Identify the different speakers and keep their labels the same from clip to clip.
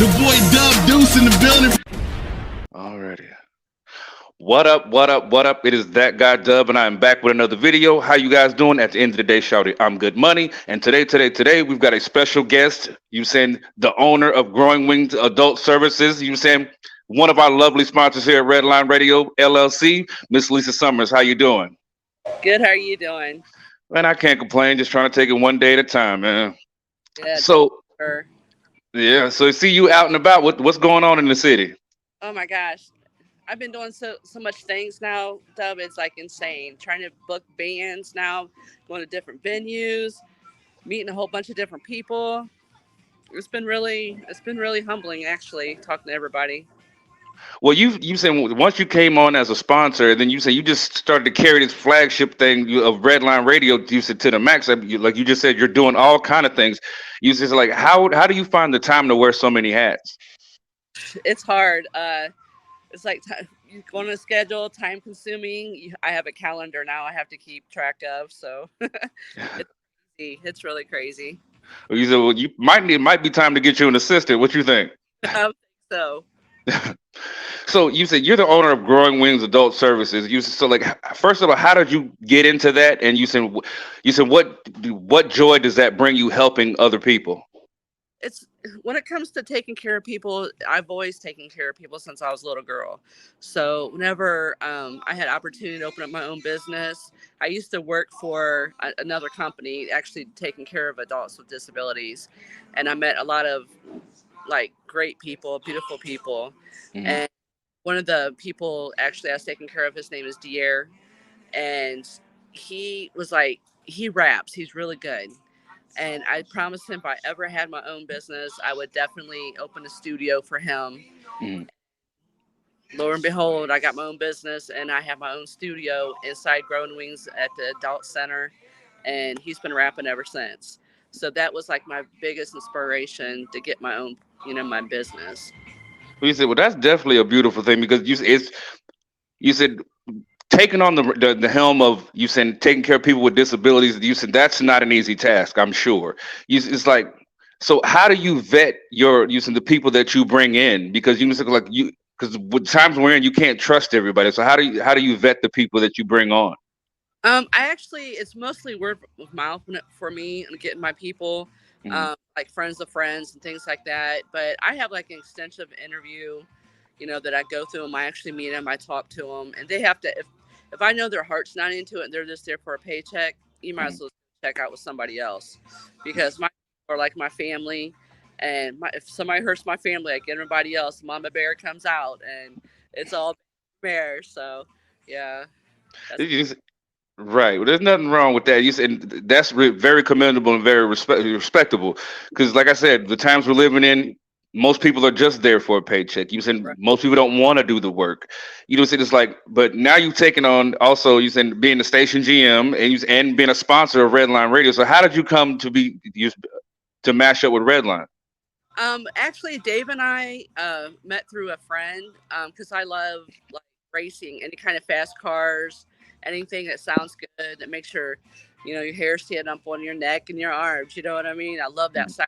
Speaker 1: The boy Dub Deuce in the building.
Speaker 2: Alrighty. What up, what up, what up? It is that guy Dub, and I am back with another video. How you guys doing? At the end of the day, shouty, I'm Good Money. And today, we've got a special guest. You saying the owner of Growing Wings Adult Services. You saying one of our lovely sponsors here at Redline Radio LLC, Miss Lisa Summers. How you doing?
Speaker 3: Good. How are you doing?
Speaker 2: Man, I can't complain. Just trying to take it one day at a time, man.
Speaker 3: Yeah.
Speaker 2: So
Speaker 3: Sure.
Speaker 2: yeah, so I see you out and about. What's going on in the city?
Speaker 3: Oh my gosh, I've been doing so much things now, Dub. It's like insane. Trying to book bands now, going to different venues, meeting a whole bunch of different people. It's been really humbling actually talking to everybody.
Speaker 2: Well, you said once you came on as a sponsor, then you said you just started to carry this flagship thing of Redline Radio. You said to the max. Like you just said, you're doing all kind of things. You said like how do you find the time to wear so many hats?
Speaker 3: It's hard. It's like you go on a schedule, time consuming. I have a calendar now. I have to keep track of. So it's crazy. It's really crazy.
Speaker 2: You said well, you might be time to get you an assistant. What you think?
Speaker 3: I think so.
Speaker 2: So you said you're the owner of Growing Wings Adult Services. You so like first of all, how did you get into that? And you said what joy does that bring you helping other people?
Speaker 3: It's when it comes to taking care of people, I've always taken care of people since I was a little girl. So whenever I had opportunity to open up my own business, I used to work for another company actually taking care of adults with disabilities, and I met a lot of like great people, beautiful people.
Speaker 2: Mhm.
Speaker 3: And one of the people actually I was taking care of, his name is Dier, and he was like, he raps, he's really good. And I promised him if I ever had my own business, I would definitely open a studio for him.
Speaker 2: Mhm.
Speaker 3: Lo and behold, I got my own business and I have my own studio inside Growing Wings at the Adult Center. And he's been rapping ever since. So that was like my biggest inspiration to get my own, my business.
Speaker 2: Well, you said well that's definitely a beautiful thing because you said taking on the helm of you said taking care of people with disabilities. You said that's not an easy task. I'm sure. It's like so. How do you vet your using the people that you bring in? Because you said like you because with times we're in, you can't trust everybody. So how do you vet the people that you bring on?
Speaker 3: I actually, it's mostly word of mouth for me and getting my people,
Speaker 2: Mhm.
Speaker 3: like friends of friends and things like that. But I have like an extensive interview, that I go through them. I actually meet them, I talk to them, and they have to. If I know their heart's not into it and they're just there for a paycheck, you might as
Speaker 2: Mhm.
Speaker 3: well check out with somebody else, because my people are like my family, and if somebody hurts my family, like everybody else, Mama Bear comes out, and it's all bear. So, yeah, that's
Speaker 2: Right. Well, there's nothing wrong with that. You said that's very commendable and very respectable. Because, like I said, the times we're living in, most people are just there for a paycheck. You said
Speaker 3: right.
Speaker 2: most people don't want to do the work. You know, said it's like, but now you've taken on also. You said being the station GM and being a sponsor of Redline Radio. So how did you come to be to mash up with Redline?
Speaker 3: Actually, Dave and I met through a friend because I love like racing, any kind of fast cars, anything that sounds good that makes your hair stand up on your neck and your arms. You know what I mean? I love that sound.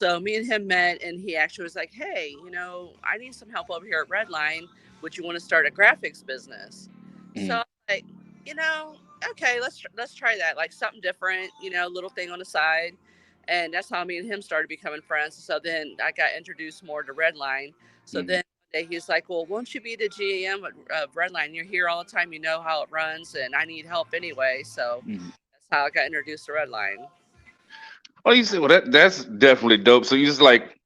Speaker 3: So me and him met, and he actually was like, "Hey, I need some help over here at Redline. Would you want to start a graphics business?" So
Speaker 2: Mhm.
Speaker 3: I'm like, you know, okay, let's try that, like something different, little thing on the side, and that's how me and him started becoming friends. So then I got introduced more to Redline. So
Speaker 2: Mhm.
Speaker 3: then one day he's like, "Well, won't you be the GM of Redline? You're here all the time. You know how it runs, and I need help anyway." So
Speaker 2: Mhm.
Speaker 3: that's how I got introduced to Redline.
Speaker 2: Oh, you said well that's definitely dope. So you just like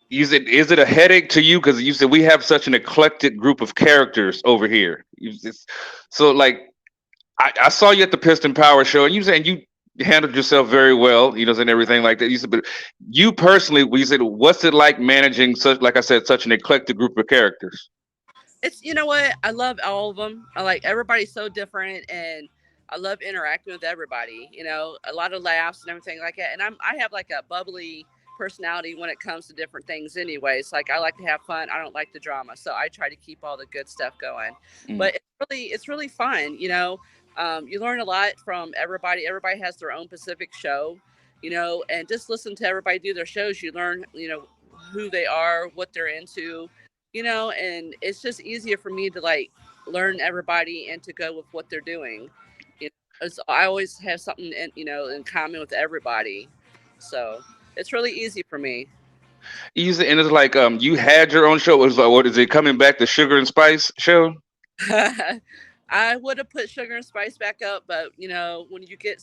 Speaker 2: you said, is it a headache to you? Because you said we have such an eclectic group of characters over here. So, like, I saw you at the Piston Power Show, and you said you handled yourself very well, and everything like that. You said, but you personally, you said, what's it like managing such, like I said, such an eclectic group of characters?
Speaker 3: It's, you know what, I love all of them. I like, everybody's so different, and I love interacting with everybody. A lot of laughs and everything like that. And I have like a bubbly personality when it comes to different things. Anyways, like I like to have fun. I don't like the drama, so I try to keep all the good stuff going.
Speaker 2: Mm,
Speaker 3: But it's really fun. You learn a lot from everybody. Everybody has their own specific show. and just listen to everybody do their shows. You learn, who they are, what they're into, and it's just easier for me to like learn everybody and to go with what they're doing. I always have something in common with everybody, so it's really easy for me.
Speaker 2: Easy, and it's like you had your own show. It was like, what is it coming back? The Sugar and Spice show?
Speaker 3: I would have put Sugar and Spice back up, but when you get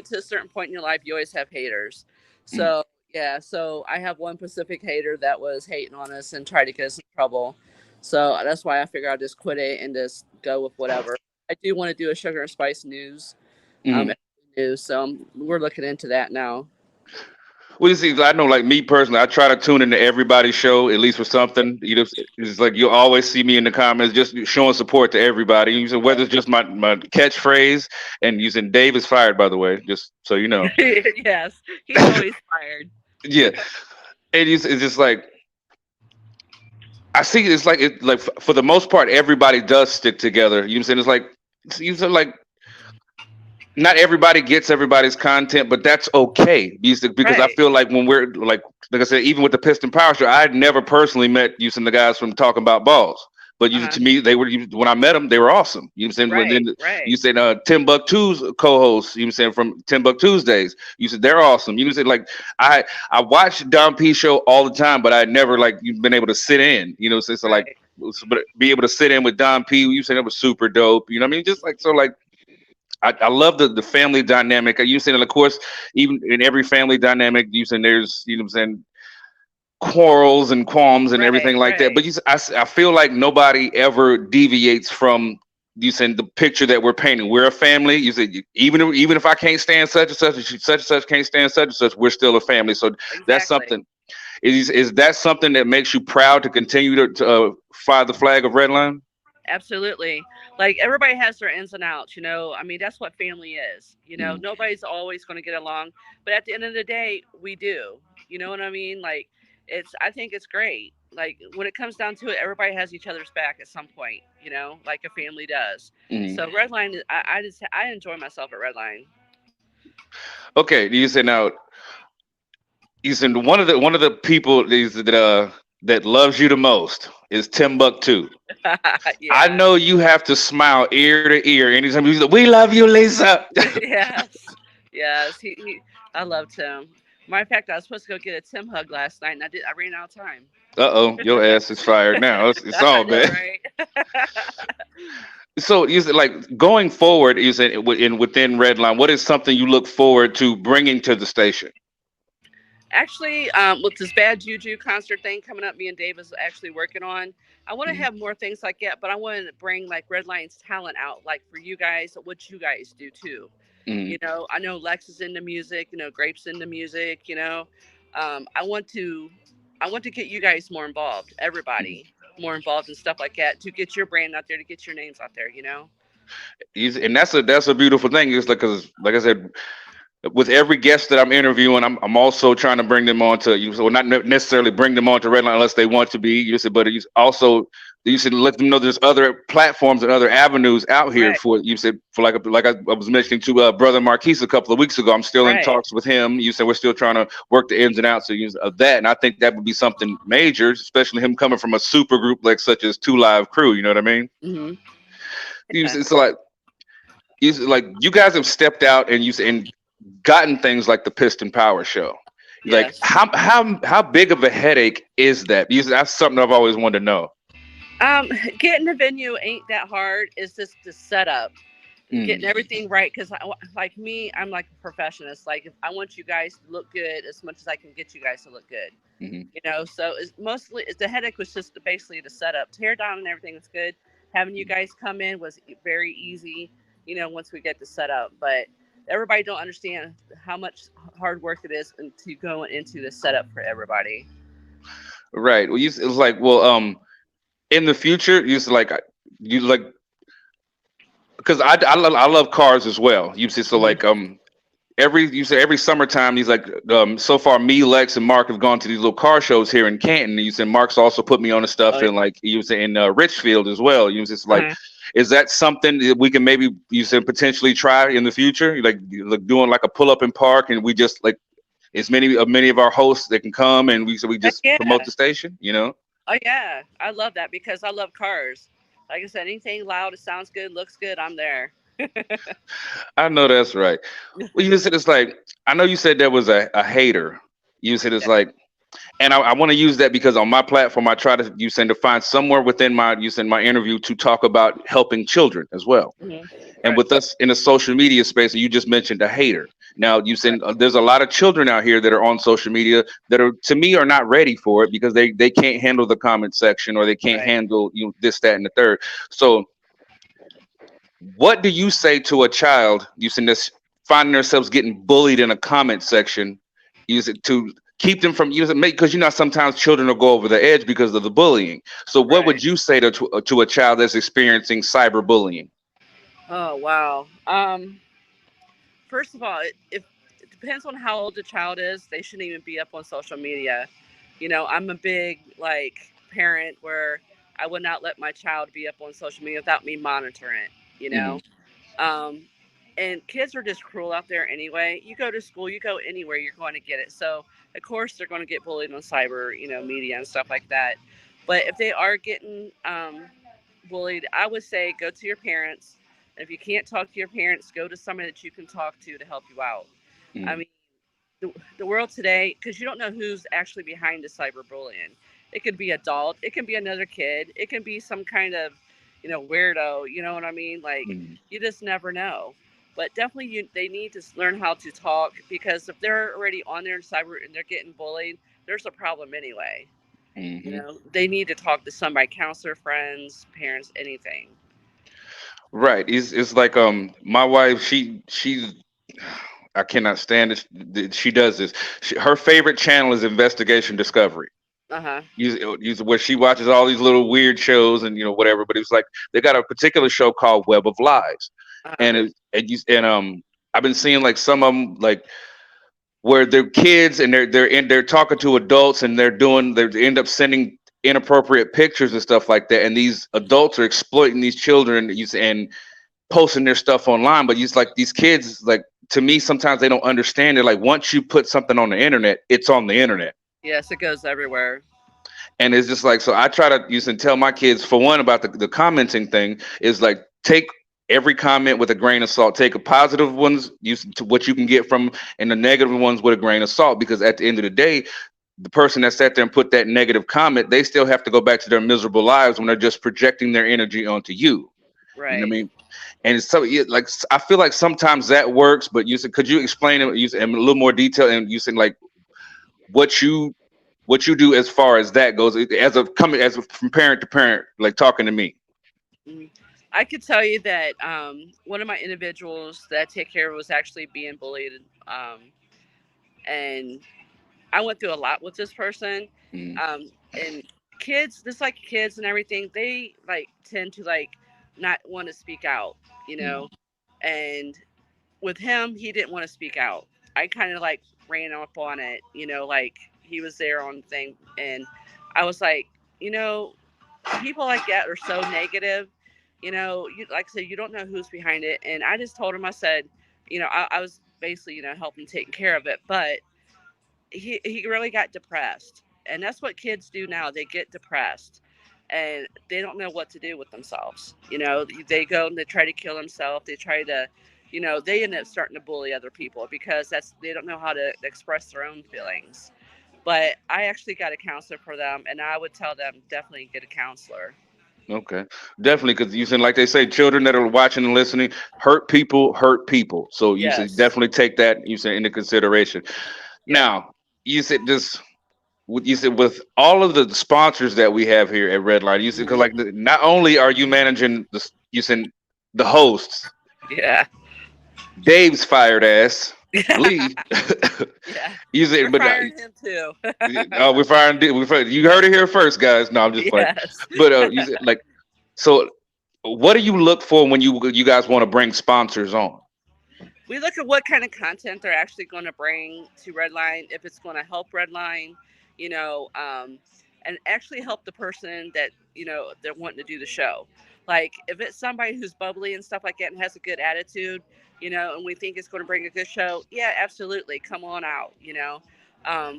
Speaker 3: to a certain point in your life, you always have haters. So yeah, so I have one Pacific hater that was hating on us and tried to get us in trouble. So that's why I figured I'll just quit it and just go with whatever. I do want to do a Sugar and Spice news, news. So we're looking into that now.
Speaker 2: Well, you see, I know, like me personally, I try to tune into everybody's show at least for something. It's like you always see me in the comments, just showing support to everybody. Using whether it's just my catchphrase, and using Dave is fired, by the way, just so you know.
Speaker 3: Yes, he's always fired.
Speaker 2: Yeah, it's just like I see. It's like for the most part, everybody does stick together. You know what I'm saying? It's like not everybody gets everybody's content, but that's okay because
Speaker 3: Right.
Speaker 2: I feel like when we're like I said, even with the Piston Power Show, I had never personally met using the guys from Talking About Balls. But to me, they were when I met them, they were awesome. You know what I'm saying?
Speaker 3: Right.
Speaker 2: You said Timbuktu's co-host. You know what I'm saying from Timbuktu's days. You said they're awesome. You know what I'm saying? Like I watched Don P show all the time, but I never been able to sit in. You know, so like but be able to sit in with Don P. You said that was super dope. You know what I mean? Just like so like. I love the family dynamic. You saying, of course, even in every family dynamic, you saying there's, you know what I'm saying, quarrels and qualms and everything like that. But I feel like nobody ever deviates from you saying the picture that we're painting. We're a family. You said even if I can't stand such and such can't stand such and such, we're still a family. So that's something. Is that something that makes you proud to continue to fly the flag of Redline?
Speaker 3: Absolutely. Like everybody has their ins and outs, I mean, that's what family is. Nobody's always going to get along, but at the end of the day, we do. You know what I mean? Like I think it's great. Like when it comes down to it, everybody has each other's back at some point, like a family does. So Redline, I enjoy myself at Redline.
Speaker 2: Okay, you said now. You said one of the people that loves you the most is Timbuktu.
Speaker 3: Yeah.
Speaker 2: I know you have to smile ear to ear anytime you say, "We love you, Lisa."
Speaker 3: Yes. I loved him. Matter of fact, I was supposed to go get a Tim hug last night, and I ran out of time.
Speaker 2: Your ass is fired now. It's all bad.
Speaker 3: Right?
Speaker 2: So you said, like going forward, you said within Redline, what is something you look forward to bringing to the station?
Speaker 3: Actually, with this Bad Juju concert thing coming up, me and Dave is actually working on. I want to have more things like that, but I want to bring like Redline's talent out, like for you guys, what you guys do too. I know Lex is into music, Grape's into music, I want to get you guys more involved, everybody more involved in stuff like that, to get your brand out there, to get your names out there,
Speaker 2: And that's a beautiful thing. It's because, like I said, with every guest that I'm interviewing, I'm also trying to bring them on to you. So not necessarily bring them on to Redline unless they want to be. You said, but you should let them know there's other platforms and other avenues out here for you said for like I was mentioning to brother Marquise a couple of weeks ago. I'm still in talks with him. You said we're still trying to work the ins and outs of that, and I think that would be something major, especially him coming from a super group like such as Two Live Crew. You know what I mean?
Speaker 3: Mm-hmm.
Speaker 2: It's like you guys have stepped out and gotten things like the Piston Power Show. Like how big of a headache is that? Because that's something I've always wanted to know.
Speaker 3: Getting the venue ain't that hard. It's just the setup, getting everything right. Because like me, I'm like a perfectionist. Like if I want you guys to look good as much as I can get you guys to look good, So it's the headache was just basically the setup. Tear down and everything was good. Having you guys come in was very easy. Once we get the setup, but everybody don't understand how much hard work it is to go into the setup for everybody.
Speaker 2: Right. Well, it was like, in the future, because I love cars as well. You see, so like every summertime, he's like so far me, Lex, and Mark have gone to these little car shows here in Canton. You said Mark's also put me on the stuff in like you said in Richfield as well. You just like. Is that something that we can maybe potentially try in the future? Like doing like a pull up in park, and we just like It's many of our hosts that can come and we
Speaker 3: Heck
Speaker 2: just
Speaker 3: yeah.
Speaker 2: promote the station, you know.
Speaker 3: Oh yeah. I love that because I love cars. Like I said, anything loud, it sounds good, looks good, I'm there.
Speaker 2: I know that's right. Well, you said it's like I know you said there was a hater. You said it's
Speaker 3: Yeah.
Speaker 2: like, and I want to use that because on my platform I try to you said to find somewhere within my you said my interview to talk about helping children as well.
Speaker 3: Hmm.
Speaker 2: And
Speaker 3: Right.
Speaker 2: with us in the social media space, you just mentioned a hater. Now you said
Speaker 3: Right.
Speaker 2: there's a lot of children out here that are on social media that are to me are not ready for it because they can't handle the comment section or they can't
Speaker 3: Right.
Speaker 2: handle this that and the third. So what do you say to a child using this finding themselves getting bullied in a comment section? Use it to keep them from using because sometimes children will go over the edge because of the bullying. So what
Speaker 3: Right.
Speaker 2: would you say to a child that's experiencing cyberbullying?
Speaker 3: Oh wow. First of all, if it depends on how old the child is, they shouldn't even be up on social media. I'm a big like parent where I would not let my child be up on social media without me monitoring it. You
Speaker 2: Hmm.
Speaker 3: know, um, and kids are just cruel out there anyway. You go to school, you go anywhere, you're going to get it. So of course they're going to get bullied on cyber, media and stuff like that. But if they are getting bullied, I would say go to your parents. And if you can't talk to your parents, go to somebody that you can talk to help you out. I
Speaker 2: Hmm.
Speaker 3: mean, the world today, because you don't know who's actually behind the cyberbullying. It could be adult, it can be another kid, it can be some kind of, weirdo. You know what I mean? Like
Speaker 2: Hmm.
Speaker 3: you just never know. But definitely, they need to learn how to talk because if they're already on there in cyber and they're getting bullied, there's a problem anyway.
Speaker 2: Hmm.
Speaker 3: They need to talk to somebody, counselor, friends, parents, anything.
Speaker 2: Right. It's like my wife she's I cannot stand it. She does this. Her favorite channel is Investigation Discovery.
Speaker 3: Uh huh.
Speaker 2: Use where she watches all these little weird shows and whatever. But it's like they got a particular show called Web of Lies,
Speaker 3: Uh huh.
Speaker 2: and I've been seeing like some of them like where they're kids and they're talking to adults and they end up sending inappropriate pictures and stuff like that, and these adults are exploiting these children and posting their stuff online. But it's like these kids like to me sometimes they don't understand it. Like once you put something on the internet, it's on the internet.
Speaker 3: Yes, it goes everywhere.
Speaker 2: And it's just like, so I try to use and tell my kids, for one, about the commenting thing is like, take every comment with a grain of salt. Take a positive ones, use to what you can get from, and the negative ones with a grain of salt. Because at the end of the day, the person that sat there and put that negative comment, they still have to go back to their miserable lives when they're just projecting their energy onto you. You know what I
Speaker 3: Right.
Speaker 2: mean? And it's so like I feel like sometimes that works, but you said, could you explain it in a little more detail? And you said like what you what you do as far as that goes, from parent to parent, like talking to me.
Speaker 3: Mhm. I could tell you that one of my individuals that I take care of was actually being bullied, and I went through a lot with this person.
Speaker 2: Mm,
Speaker 3: And kids, just like kids and everything, they like tend to like not want to speak out, you
Speaker 2: mm,
Speaker 3: know. And with him, he didn't want to speak out. I kind of like ran up on it, like he was there on the thing, and I was like, you know, people like that are so negative. You like I said, you don't know who's behind it. And I just told him, I said, I was basically, helping taking care of it, but he really got depressed, and that's what kids do now. They get depressed, and they don't know what to do with themselves. They go and they try to kill themselves. They try to, they end up starting to bully other people because they don't know how to express their own feelings. But I actually got a counselor for them, and I would tell them definitely get a counselor.
Speaker 2: okay, definitely, because you said like they say, children that are watching and listening, hurt people. So you said
Speaker 3: Yes.
Speaker 2: definitely take that you said into consideration.
Speaker 3: Yep.
Speaker 2: Now you said this. You said with all of the sponsors that we have here at Redline, you said because
Speaker 3: Mhm.
Speaker 2: like not only are you managing you said the hosts,
Speaker 3: Yeah.
Speaker 2: Dave's fired ass, Lee.
Speaker 3: Yeah.
Speaker 2: You said,
Speaker 3: We're
Speaker 2: but
Speaker 3: firing him too.
Speaker 2: oh, we're firing. You heard it here first, guys. No, I'm just playing.
Speaker 3: Yes.
Speaker 2: But you said, like, so what do you look for when you guys want to bring sponsors on?
Speaker 3: We look at what kind of content they're actually going to bring to Redline, if it's going to help Redline, and actually help the person that they're wanting to do the show. Like if it's somebody who's bubbly and stuff like that and has a good attitude, and we think it's going to bring a good show, yeah, absolutely, come on out.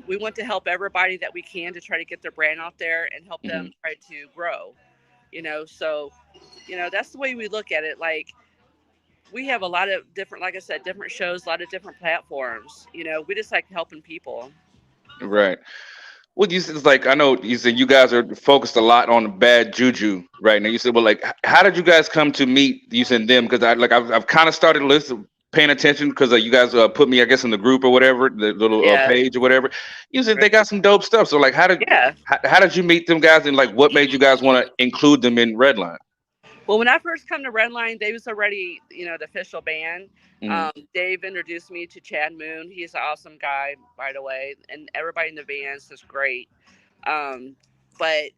Speaker 3: We want to help everybody that we can to try to get their brand out there and help them
Speaker 2: Hmm.
Speaker 3: try to grow. So that's the way we look at it. Like, we have a lot of different, like I said, different shows, a lot of different platforms. We just like helping people.
Speaker 2: Right. Well, you said it's like I know you said you guys are focused a lot on bad juju right now. You said, well, like, how did you guys come to meet you and them? Because I've kind of started listening, paying attention because you guys put me, I guess, in the group or whatever, the little
Speaker 3: Yeah.
Speaker 2: page or whatever. You said
Speaker 3: Right.
Speaker 2: they got some dope stuff. So, like,
Speaker 3: Yeah.
Speaker 2: how did you meet them guys, and like, what made you guys want to include them in Redline?
Speaker 3: Well, when I first come to Redline, Dave was already, the official band.
Speaker 2: Mm-hmm.
Speaker 3: Dave introduced me to Chad Moon. He's an awesome guy, by the way, and everybody in the band's is great. Um, but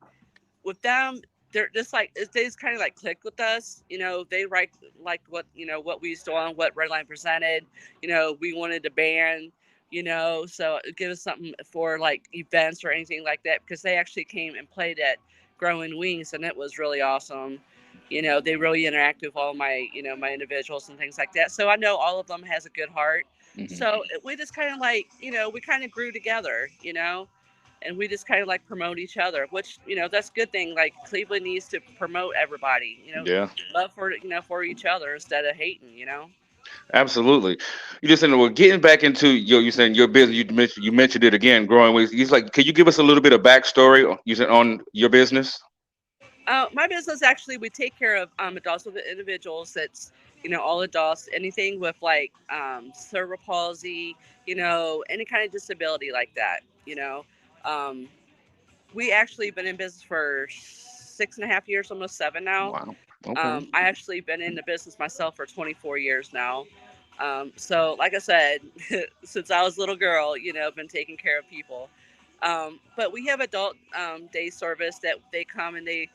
Speaker 3: with them, they're just like they just kind of like clicked with us. They like what we used to on, what Redline presented. We wanted a band. So it give us something for like events or anything like that, because they actually came and played at Growing Wings, and it was really awesome. They really interact with all my my individuals and things like that. So I know all of them has a good heart.
Speaker 2: Mm-hmm.
Speaker 3: So we just kind of like we kind of grew together. And we just kind of like promote each other, which that's a good thing. Like, Cleveland needs to promote everybody,
Speaker 2: Yeah.
Speaker 3: love for for each other instead of hating.
Speaker 2: Absolutely. You just said, well, getting back into you saying your business. You mentioned it again, growing with. He's like, can you give us a little bit of backstory? You said on your business.
Speaker 3: My business, actually, we take care of adults with individuals. That's all adults, anything with like cerebral palsy, any kind of disability like that. Um, we actually been in business for 6.5 years, almost 7 now.
Speaker 2: Wow. Okay.
Speaker 3: I actually been in the business myself for 24 years now. So, like I said, since I was a little girl, been taking care of people. But we have adult day service that they come and they,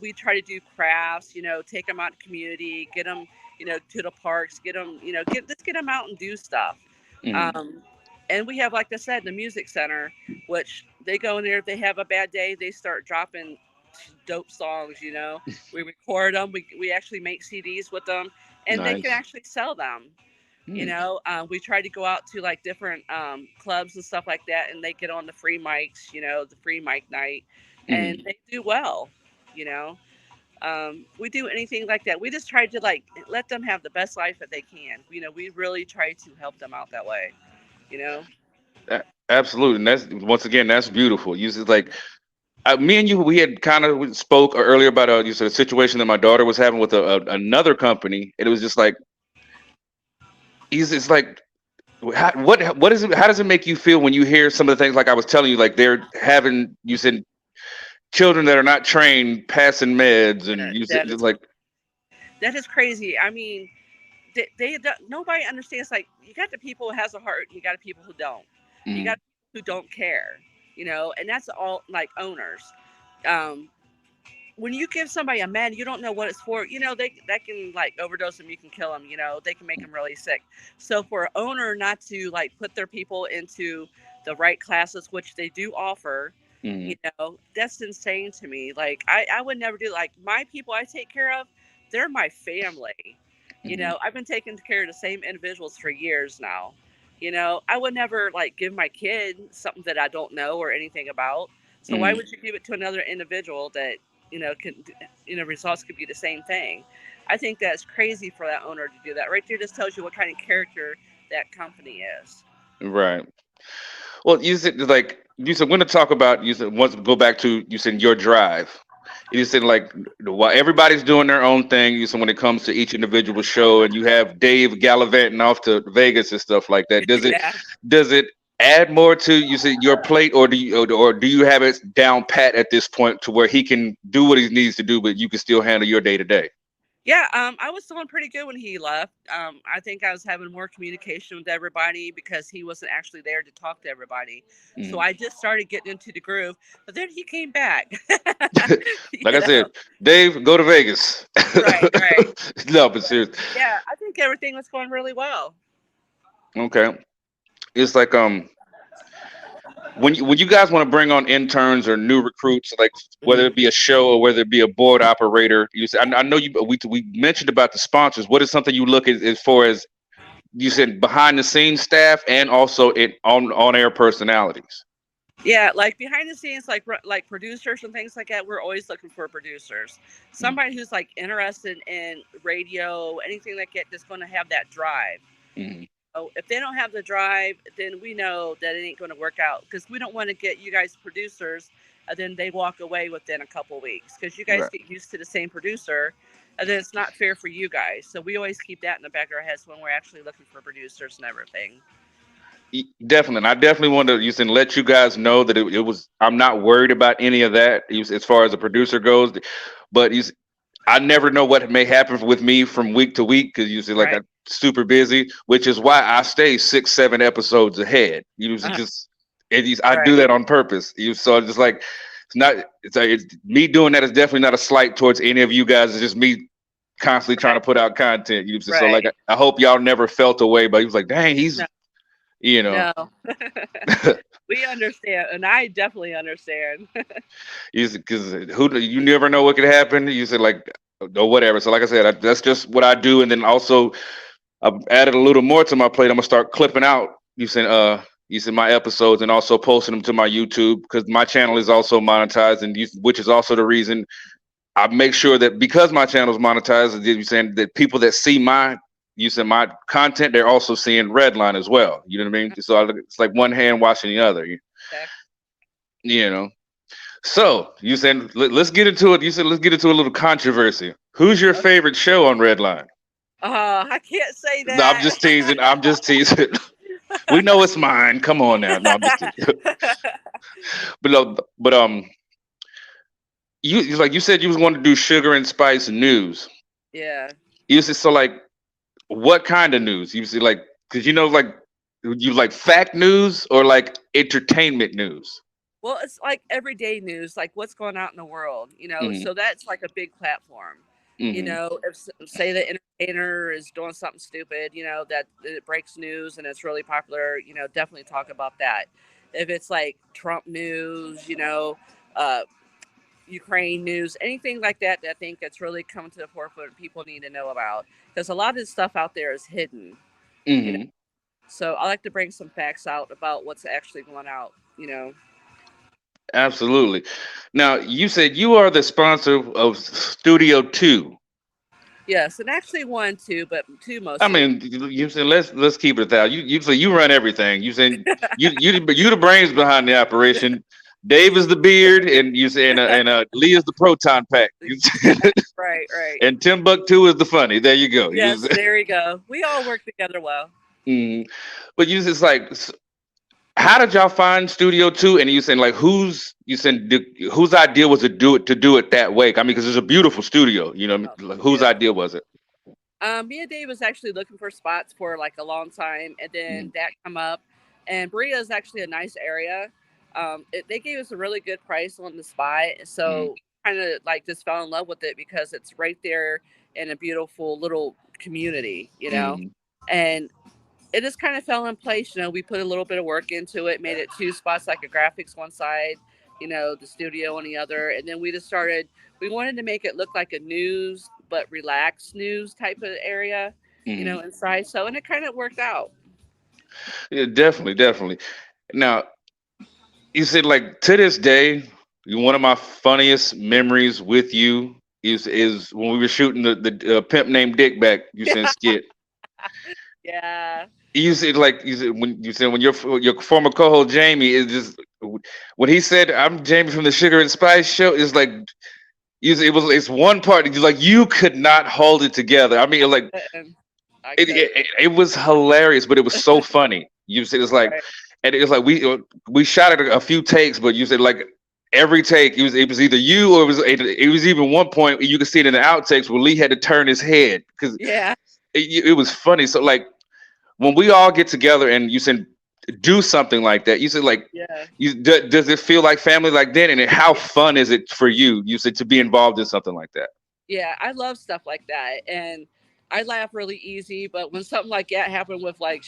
Speaker 3: we try to do crafts, take them out in the community, get them, to the parks, get them, get them out and do stuff.
Speaker 2: Mm-hmm.
Speaker 3: Um, and we have, like I said, the music center, which they go in there. If they have a bad day, they start dropping dope songs. We record them. We actually make CDs with them, and they can
Speaker 2: Nice.
Speaker 3: actually sell them.
Speaker 2: Mm.
Speaker 3: We try to go out to like different clubs and stuff like that, and they get on the free mics, the free mic night, and
Speaker 2: Mm.
Speaker 3: they do well. You know, we do anything like that. We just try to like let them have the best life that they can. We really try to help them out that way. You know.
Speaker 2: Absolutely. And that's once again, that's beautiful. You said like me and you, we had kind of spoke earlier about you said a situation that my daughter was having with another company, and it was just like it's like what is it? How does it make you feel when you hear some of the things like I was telling you, like they're having you said children that are not trained passing meds, and you said
Speaker 3: That
Speaker 2: it's
Speaker 3: is
Speaker 2: like
Speaker 3: that is crazy. I mean, nobody understands. Like, you got the people who has a heart, you got the people who don't. You
Speaker 2: mm,
Speaker 3: got people who don't care. And that's all like owners. Um, when you give somebody a med, you don't know what it's for. They that can like overdose them. You can kill them. They can make them really sick. So for an owner not to like put their people into the right classes, which they do offer,
Speaker 2: mm,
Speaker 3: that's insane to me. Like, I would never do, like, my people I take care of, they're my family.
Speaker 2: mm,
Speaker 3: I've been taking care of the same individuals for years now. I would never like give my kid something that I don't know or anything about. So why
Speaker 2: mm.
Speaker 3: would you give it to another individual that can results could be the same thing? I think that's crazy for that owner to do that. Right there just tells you what kind of character that company is.
Speaker 2: Right. Well, you said like you said when to talk about you said once go back to you said your drive. You said like while everybody's doing their own thing, you said when it comes to each individual show, and you have Dave gallivanting off to Vegas and stuff like that.
Speaker 3: Yeah.
Speaker 2: Does it add more to you said your plate, or do you have it down pat at this point to where he can do what he needs to do, but you can still handle your day to day?
Speaker 3: Yeah, I was doing pretty good when he left. I think I was having more communication with everybody because he wasn't actually there to talk to everybody. So
Speaker 2: Mm.
Speaker 3: I just started getting into the groove, but then he came back.
Speaker 2: Like
Speaker 3: you
Speaker 2: I said,
Speaker 3: know,
Speaker 2: Dave, go to Vegas.
Speaker 3: right, right.
Speaker 2: No, but seriously.
Speaker 3: Yeah, I think everything was going really well.
Speaker 2: Okay. It's like when you guys want to bring on interns or new recruits, like whether
Speaker 3: Hmm.
Speaker 2: it be a show or whether it be a board operator, you say, I know you we mentioned about the sponsors. What is something you look at as far as you said behind the scenes staff and also it on air personalities.
Speaker 3: Yeah, like behind the scenes, like producers and things like that. We're always looking for producers, somebody who's like interested in radio, anything like that, that's going to have that drive.
Speaker 2: Mm-hmm.
Speaker 3: So if they don't have the drive, then we know that it ain't going to work out, because we don't want to get you guys producers and then they walk away within a couple weeks, because you guys
Speaker 2: Right.
Speaker 3: get used to the same producer, and then it's not fair for you guys. So we always keep that in the back of our heads when we're actually looking for producers and everything.
Speaker 2: Definitely. And I definitely want to use and let you guys know that it was. I'm not worried about any of that as far as a producer goes. But I never know what may happen with me from week to week because usually like
Speaker 3: Right.
Speaker 2: I'm super busy, which is why I stay 6, 7 episodes ahead.
Speaker 3: Uh-huh.
Speaker 2: I do
Speaker 3: Right.
Speaker 2: that on purpose. So it's just like it's not. It's like it's me doing that is definitely not a slight towards any of you guys. It's just me constantly trying to put out content. So like
Speaker 3: Right.
Speaker 2: I hope y'all never felt away, but he was like, dang, he's
Speaker 3: No.
Speaker 2: you know.
Speaker 3: No. We understand, and I definitely understand.
Speaker 2: Because you never know what could happen. You said like or whatever. So like I said, that's just what I do. And then also I've added a little more to my plate. I'm gonna start clipping out. You said my episodes and also posting them to my YouTube because my channel is also monetized, and which is also the reason I make sure that because my channel is monetized, you saying that people that see my content, they're also seeing Redline as well. You know what I mean? So it's like one hand washing the other.
Speaker 3: Okay.
Speaker 2: You know. So you said let's get into it. You said let's get into a little controversy. Who's your favorite show on Redline?
Speaker 3: I can't say
Speaker 2: No, I'm just
Speaker 3: that.
Speaker 2: teasing. I'm just teasing. We know it's mine. Come on now. No, I'm just teasing. But you like you said you was going to do sugar and spice news.
Speaker 3: Yeah.
Speaker 2: You said so like what kind of news? You said like because like you like fact news or like entertainment news.
Speaker 3: Well, it's like everyday news, like what's going on in the world,
Speaker 2: Hmm.
Speaker 3: So that's like a big platform.
Speaker 2: Hmm.
Speaker 3: If say the entertainer is doing something stupid, that it breaks news and it's really popular, definitely talk about that. If it's like Trump news, uh, Ukraine news, anything like that, I think that's really coming to the forefront, people need to know about, because a lot of this stuff out there is hidden, you know.
Speaker 2: Hmm.
Speaker 3: So I like to bring some facts out about what's actually going out.
Speaker 2: Absolutely. Now you said you are the sponsor of Studio Two.
Speaker 3: Yes, and actually one too, but two
Speaker 2: I
Speaker 3: mostly.
Speaker 2: mean, you said let's keep it that. You say you run everything. You said you the brains behind the operation. Dave is the beard, and you say and Lee is the proton pack.
Speaker 3: Right, right.
Speaker 2: And Timbuktu is the funny. There you go.
Speaker 3: Yes, there we go. We all work together well.
Speaker 2: Mm. But you just like, how did y'all find Studio Two? And you saying like whose idea was to do it that way? I mean, because it's a beautiful studio.
Speaker 3: Oh,
Speaker 2: Like, whose
Speaker 3: yeah.
Speaker 2: idea was it?
Speaker 3: Me and Dave was actually looking for spots for like a long time, and then
Speaker 2: Mm.
Speaker 3: that come up. And Berea is actually a nice area. They gave us a really good price on the spot,
Speaker 2: Mm.
Speaker 3: so kind of like just fell in love with it because it's right there in a beautiful little community.
Speaker 2: Mm.
Speaker 3: And it just kind of fell in place. We put a little bit of work into it, made it two spots, like a graphics one side, the studio on the other. And then we just started, we wanted to make it look like a news, but relaxed news type of area,
Speaker 2: Mm.
Speaker 3: inside. So, and it kind of worked out.
Speaker 2: Yeah, definitely, definitely. Now, you said like to this day, one of my funniest memories with you is when we were shooting the pimp named Dick back. You said skit.
Speaker 3: Yeah.
Speaker 2: You said when your former co-host Jamie is just when he said I'm Jamie from the Sugar and Spice show is like it's one part like you could not hold it together. I mean like
Speaker 3: And I
Speaker 2: it,
Speaker 3: could.
Speaker 2: it was hilarious, but it was so funny. You said it's like,
Speaker 3: Right.
Speaker 2: and it was like we shot it a few takes, but you said like every take it was either you or it was even one point you could see it in the outtakes where Lee had to turn his head because
Speaker 3: Yeah.
Speaker 2: it was funny. So like when we all get together and you said do something like that, you said like
Speaker 3: Yeah.
Speaker 2: does it feel like family like then? And how fun is it for you? You said to be involved in something like that.
Speaker 3: Yeah. I love stuff like that. And I laugh really easy, but when something like that happened with like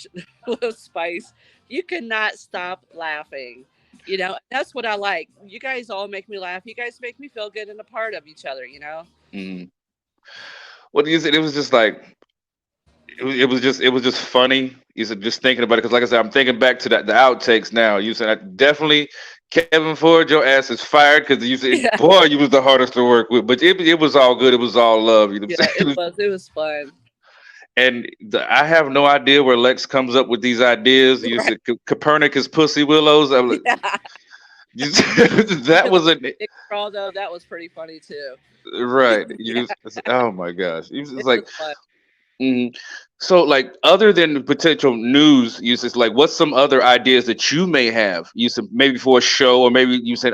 Speaker 3: with Spice, you could not stop laughing. That's what I like. You guys all make me laugh. You guys make me feel good and a part of each other.
Speaker 2: Mm. What you said, it was just like it was just funny. You said just thinking about it because, like I said, I'm thinking back to the outtakes now. You said definitely Kevin Ford, your ass is fired because you said,
Speaker 3: Yeah,
Speaker 2: boy, you was the hardest to work with. But it was all good. It was all love. You know what
Speaker 3: yeah,
Speaker 2: I'm saying?
Speaker 3: it was fun.
Speaker 2: And I have no idea where Lex comes up with these ideas. You
Speaker 3: Right.
Speaker 2: said Copernicus pussy willows. I'm like,
Speaker 3: Yeah.
Speaker 2: that
Speaker 3: The
Speaker 2: was a
Speaker 3: Nick Craldo, that was pretty funny too.
Speaker 2: right.
Speaker 3: Yeah,
Speaker 2: Oh my gosh, it's
Speaker 3: it
Speaker 2: like.
Speaker 3: was fun.
Speaker 2: Mhm. So, like, other than potential news uses, like, what's some other ideas that you may have? You said maybe for a show, or maybe you said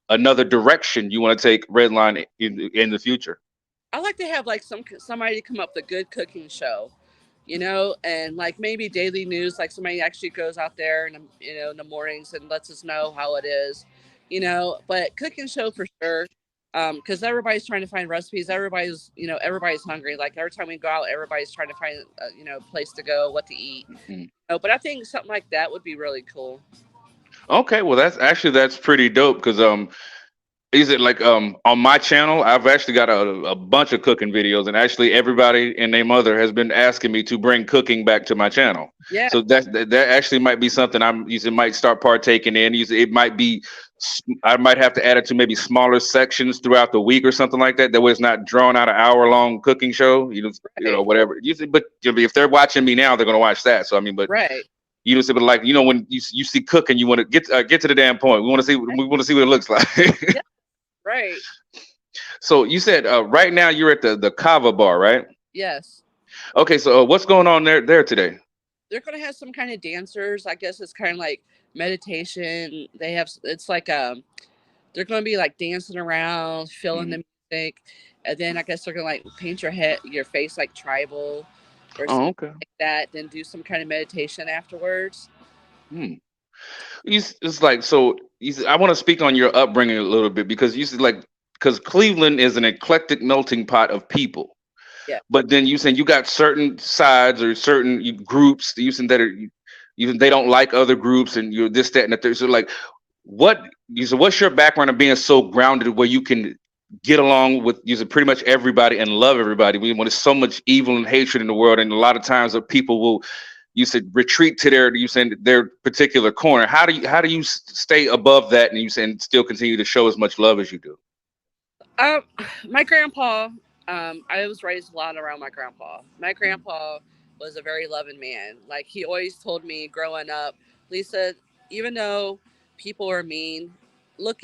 Speaker 2: another direction you want to take Redline in the future.
Speaker 3: I like to have like somebody come up with a good cooking show, you know, and like maybe daily news, like somebody actually goes out there and you know in the mornings and lets us know how it is, you know. But cooking show for sure, because everybody's trying to find recipes. Everybody's you know everybody's hungry. Like every time we go out, everybody's trying to find you know a place to go, what to eat.
Speaker 2: Mhm.
Speaker 3: Oh, but I think something like that would be really cool.
Speaker 2: Okay, well, that's pretty dope because is it like on my channel? I've actually got a bunch of cooking videos, and actually everybody and their mother has been asking me to bring cooking back to my channel.
Speaker 3: Yeah,
Speaker 2: So that actually might be something I'm using, might start partaking in. It might be I might have to add it to maybe smaller sections throughout the week or something like that. That way it's not drawn out an hour long cooking show.
Speaker 3: right,
Speaker 2: Whatever. But if they're watching me now, they're gonna watch that. So I mean, but
Speaker 3: right,
Speaker 2: but like when you see cooking, you want to get to the damn point. We want to see what it looks like.
Speaker 3: yeah, right.
Speaker 2: So you said right now you're at the Kava bar, right?
Speaker 3: Yes.
Speaker 2: Okay, so what's going on there today?
Speaker 3: They're gonna have some kind of dancers. I guess it's kind of like meditation. They have it's like they're gonna be like dancing around, feeling
Speaker 2: Mhm.
Speaker 3: the music, and then I guess they're gonna like paint your face like tribal or something
Speaker 2: Oh, okay.
Speaker 3: like that. Then do some kind of meditation afterwards.
Speaker 2: Hmm. It's like so. I want to speak on your upbringing a little bit because you said like because Cleveland is an eclectic melting pot of people.
Speaker 3: Yeah,
Speaker 2: But then you saying you got certain sides or certain groups you saying that are even they don't like other groups and you're this that and the third. So like what you said, what's your background of being so grounded where you can get along with using pretty much everybody and love everybody when there's so much evil and hatred in the world and a lot of times that people will you said retreat to their particular corner. How do you stay above that and you said still continue to show as much love as you do?
Speaker 3: um, my grandpa. I was raised a lot around my grandpa. My
Speaker 2: Mm,
Speaker 3: grandpa was a very loving man. Like he always told me growing up, Lisa, even though people are mean, look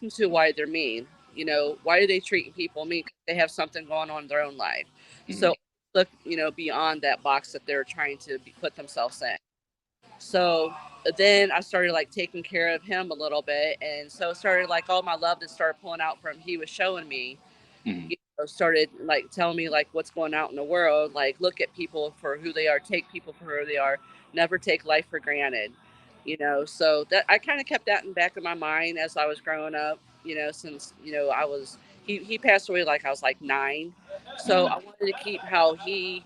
Speaker 3: into why they're mean. You know, why do they treat people mean? 'Cause they have something going on in their own life.
Speaker 2: mm,
Speaker 3: So look, you know, beyond that box that they're trying to put themselves in. So then I started like taking care of him a little bit, and so started like all my love that started pulling out from he was showing me.
Speaker 2: mm,
Speaker 3: You know, started like telling me like what's going out in the world. Like look at people for who they are, take people for who they are, never take life for granted. You know, so that I kind of kept that in the back of my mind as I was growing up. You know, since you know I was he passed away like I was like 9, so
Speaker 2: mm.
Speaker 3: I wanted to keep how he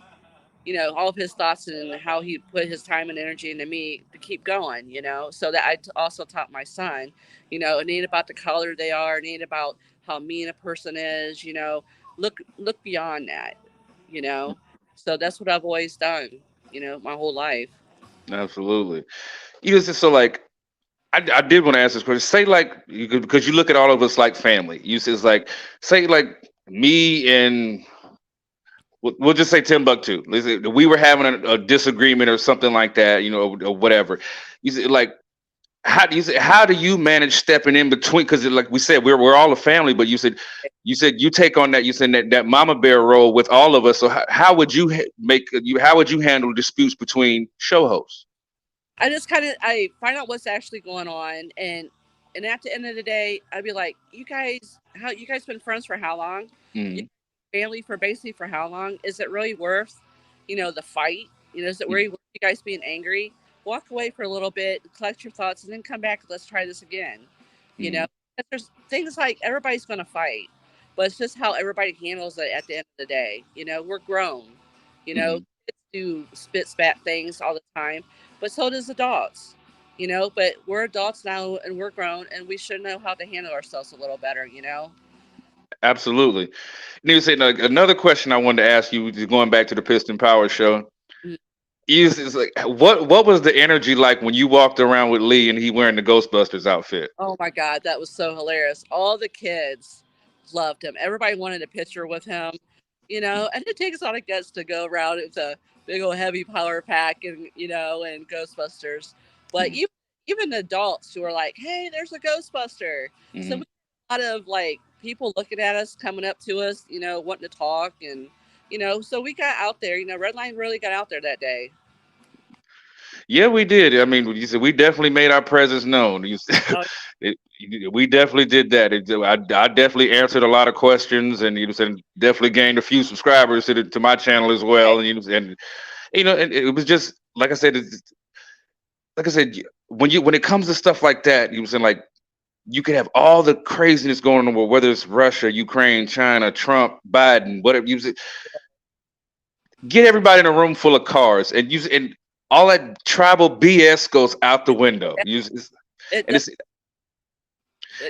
Speaker 3: you know, all of his thoughts and how he put his time and energy into me to keep going, you know. So that also taught my son, you know, it ain't about the color they are, it ain't about how mean a person is, you know. Look beyond that, you know. So that's what I've always done, you know, my whole life.
Speaker 2: Absolutely. You just so like I did want to ask this question. Say like because you look at all of us like family. You says like say like me and we'll just say Timbuktu. Let's say we were having a disagreement or something like that, or whatever. You say like how do you manage stepping in between? Because like we said, we're all a family, but you said you take on that. You said that mama bear role with all of us. So how would you how would you handle disputes between show hosts?
Speaker 3: I just kind of I find out what's actually going on, and at the end of the day, I'd be like, you guys been friends for how long? You
Speaker 2: Mm,
Speaker 3: family for basically for how long? Is it really worth, you know, the fight? You know, is it really worth you guys being angry? Walk away for a little bit, collect your thoughts, and then come back. Let's try this again. You know,
Speaker 2: mm,
Speaker 3: there's things like everybody's going to fight, but it's just how everybody handles it at the end of the day. You know, we're grown. You know,
Speaker 2: mm.
Speaker 3: kids do spit spat things all the time, but so does adults. You know, but we're adults now and we're grown, and we should know how to handle ourselves a little better. You know.
Speaker 2: Absolutely. And you said another question I wanted to ask you, just going back to the Piston Power show.
Speaker 3: Mm.
Speaker 2: Is like what was the energy like when you walked around with Lee and he wearing the Ghostbusters outfit?
Speaker 3: Oh my God, that was so hilarious. All the kids loved him. Everybody wanted a picture with him, and it takes a lot of guts to go around with a big old heavy power pack and, and Ghostbusters. But
Speaker 2: Mhm.
Speaker 3: even adults who are like, hey, there's a Ghostbuster. So we
Speaker 2: Mhm.
Speaker 3: had a lot of like people looking at us, coming up to us, wanting to talk. And, so we got out there, Redline really got out there that day.
Speaker 2: Yeah, we did. I mean, you said we definitely made our presence known.
Speaker 3: Oh,
Speaker 2: We definitely did that. I definitely answered a lot of questions, and said definitely gained a few subscribers to my channel as well.
Speaker 3: right,
Speaker 2: And it was just like I said, like I said, when it comes to stuff like that, you were saying like you could have all the craziness going on in the world, whether it's Russia, Ukraine, China, Trump, Biden, whatever. Get everybody in a room full of cars, and all that tribal BS goes out the window.
Speaker 3: it,
Speaker 2: And
Speaker 3: does-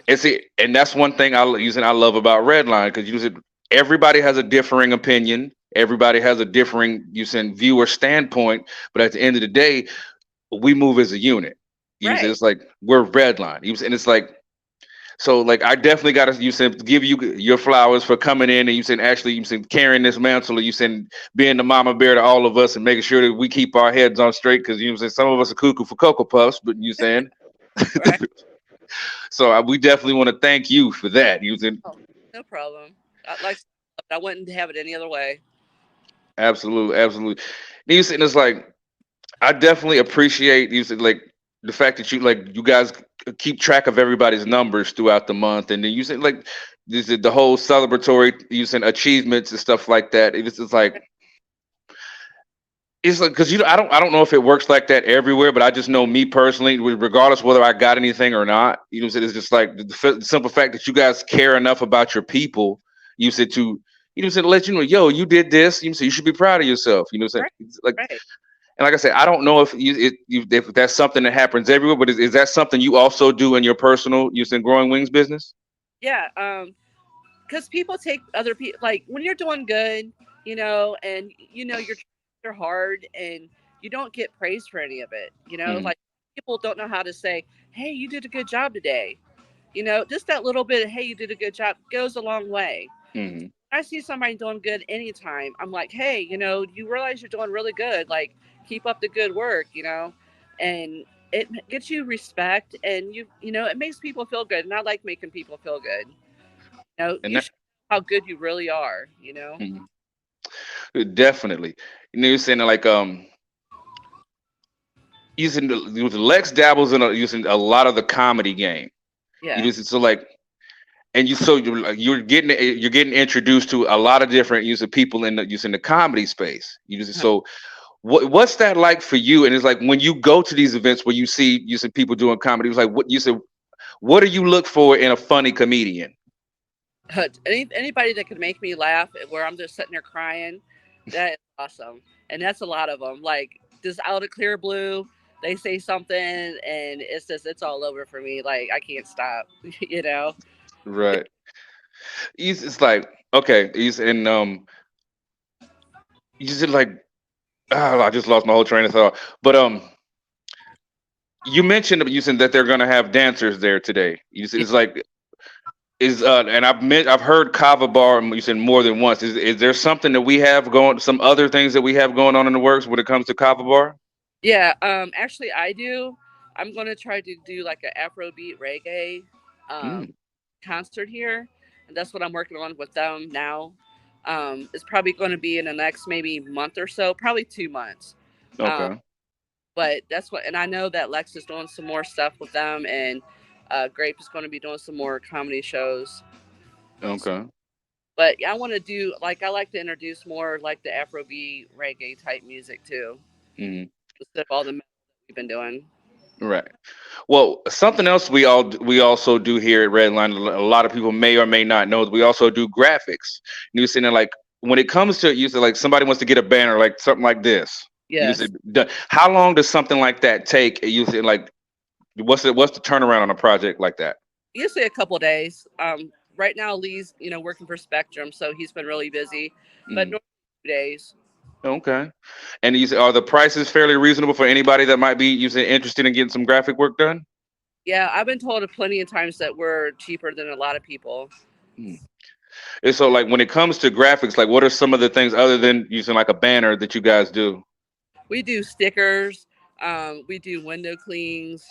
Speaker 2: it's
Speaker 3: it,
Speaker 2: and that's one thing I love about Redline, because everybody has a differing opinion, everybody has a differing viewer standpoint, but at the end of the day, we move as a unit.
Speaker 3: right.
Speaker 2: It's like we're Redline. And it's like, so like I definitely got to give you your flowers for coming in, and actually carrying this mantle, and being the mama bear to all of us and making sure that we keep our heads on straight, because some of us are cuckoo for cocoa puffs, but
Speaker 3: Right.
Speaker 2: so we definitely want to thank you for that.
Speaker 3: Oh, no problem. I wouldn't have it any other way.
Speaker 2: Absolutely, absolutely. And it's like I definitely appreciate like the fact that you guys keep track of everybody's numbers throughout the month, and then like the whole celebratory achievements and stuff like that. It's like because I don't know if it works like that everywhere, but I just know me personally, regardless whether I got anything or not, it's just like the simple fact that you guys care enough about your people. You said to let you know, yo, you did this. You should be proud of yourself.
Speaker 3: Right.
Speaker 2: It's like,
Speaker 3: Right.
Speaker 2: and like I said, I don't know if that's something that happens everywhere, but is that something you also do in your personal Growing Wings business?
Speaker 3: Yeah. Because people take other people, like when you're doing good, and you're hard, and you don't get praised for any of it.
Speaker 2: Hmm.
Speaker 3: Like people don't know how to say, hey, you did a good job today. Just that little bit of, hey, you did a good job goes a long way.
Speaker 2: Hmm.
Speaker 3: I see somebody doing good anytime, I'm like, hey, you realize you're doing really good. Like, keep up the good work, and it gets you respect, and it makes people feel good. And I like making people feel good.
Speaker 2: And
Speaker 3: You
Speaker 2: that
Speaker 3: show how good you really are.
Speaker 2: mhm. Definitely. You're saying like Lex dabbles in using a lot of the comedy game.
Speaker 3: Yeah.
Speaker 2: So like, and you're getting introduced to a lot of different people in the comedy space. So what's that like for you? And it's like when you go to these events where you see people doing comedy, it's like what do you look for in a funny comedian?
Speaker 3: Anybody that can make me laugh where I'm just sitting there crying, that is awesome. And that's a lot of them. Like, just out of clear blue, they say something, and it's all over for me. Like, I can't stop, you know?
Speaker 2: Right. It's like, okay, he's in you just like, I just lost my whole train of thought. But you mentioned you said that they're gonna have dancers there today. You said it's like is and I've heard Kava Bar you said more than once. Is there something that we have going, some other things that we have going on in the works when it comes to Kava Bar?
Speaker 3: Yeah, actually, I do. I'm going to try to do like an Afrobeat reggae um,
Speaker 2: Mm,
Speaker 3: concert here. And that's what I'm working on with them now. It's probably going to be in the next maybe month or so, probably 2 months. Um,
Speaker 2: okay.
Speaker 3: but that's what, and I know that Lex is doing some more stuff with them, and Grape is going to be doing some more comedy shows.
Speaker 2: Okay.
Speaker 3: But I want to do, like, I like to introduce more like the Afrobeat reggae type music too,
Speaker 2: Hmm.
Speaker 3: instead of all the metal that we've been doing.
Speaker 2: Right. Well, something else we also do here at Redline, a lot of people may or may not know, we also do graphics. You saying like when it comes to you said like somebody wants to get a banner like something like this. You
Speaker 3: Yes.
Speaker 2: said how long does something like that take? You said like what's the turnaround on a project like that?
Speaker 3: Usually a couple days. right now Lee's working for Spectrum, so he's been really busy. But
Speaker 2: Mm,
Speaker 3: normally 2 days.
Speaker 2: okay. And are the prices fairly reasonable for anybody that might be interested in getting some graphic work done?
Speaker 3: Yeah, I've been told plenty of times that we're cheaper than a lot of people.
Speaker 2: Mm. And so, like, when it comes to graphics, like, what are some of the things other than using like a banner that you guys do?
Speaker 3: We do stickers. We do window cleans.